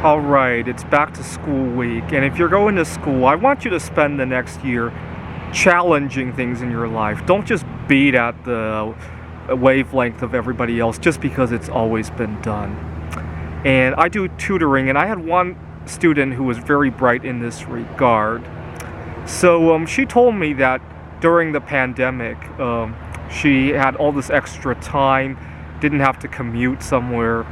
All right, it's back to school week, and if you're going to school, I want you to spend the next year challenging things in your life. Don't just beat at the wavelength of everybody else just because it's always been done. And I do tutoring, and I had one student who was very bright in this regard. So she told me that during the pandemic, she had all this extra time, didn't have to commute somewhere,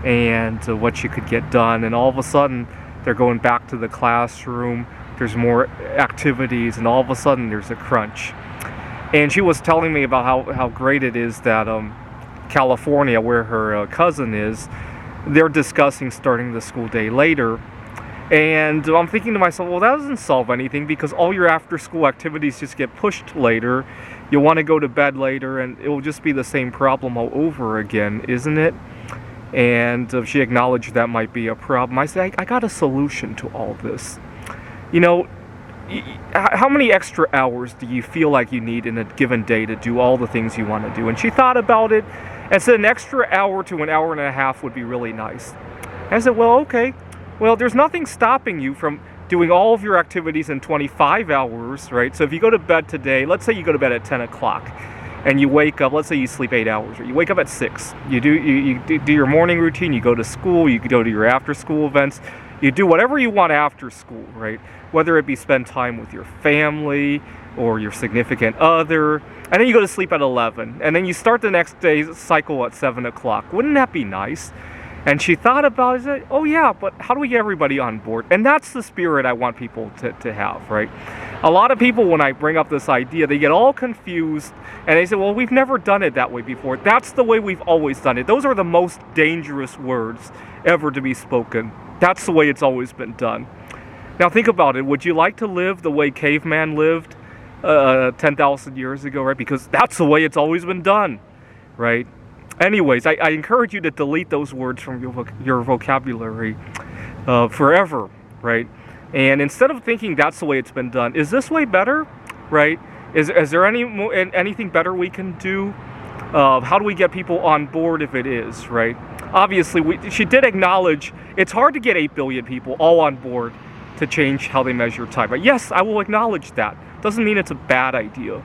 and what she could get done. And all of a sudden, they're going back to the classroom. There's more activities, and all of a sudden, there's a crunch. And she was telling me about how great it is that California, where her cousin is, they're discussing starting the school day later. And I'm thinking to myself, well, that doesn't solve anything because all your after-school activities just get pushed later. You'll want to go to bed later, and it will just be the same problem all over again, isn't it? And she acknowledged that might be a problem. I said, I got a solution to all this. You know, how many extra hours do you feel like you need in a given day to do all the things you want to do? And she thought about it and said an extra hour to an hour and a half would be really nice. And I said, well, okay. Well, there's nothing stopping you from doing all of your activities in 25 hours, right? So if you go to bed today, let's say you go to bed at 10 o'clock. And you wake up, let's say you sleep 8 hours, or you wake up at 6. You do your morning routine, you go to school, you go to your after-school events, you do whatever you want after school, right? Whether it be spend time with your family or your significant other, and then you go to sleep at 11, and then you start the next day's cycle at 7 o'clock. Wouldn't that be nice? And she thought about it and said, oh yeah, but how do we get everybody on board? And that's the spirit I want people to have, right? A lot of people, when I bring up this idea, they get all confused and they say, well, we've never done it that way before. That's the way we've always done it. Those are the most dangerous words ever to be spoken. That's the way it's always been done. Now think about it. Would you like to live the way caveman lived 10,000 years ago, right? Because that's the way it's always been done, right? Anyways, I encourage you to delete those words from your vocabulary forever, right? And instead of thinking that's the way it's been done, is this way better, right? Is there anything better we can do? How do we get people on board if it is, right? Obviously, she did acknowledge it's hard to get 8 billion people all on board to change how they measure time. But yes, I will acknowledge that. Doesn't mean it's a bad idea.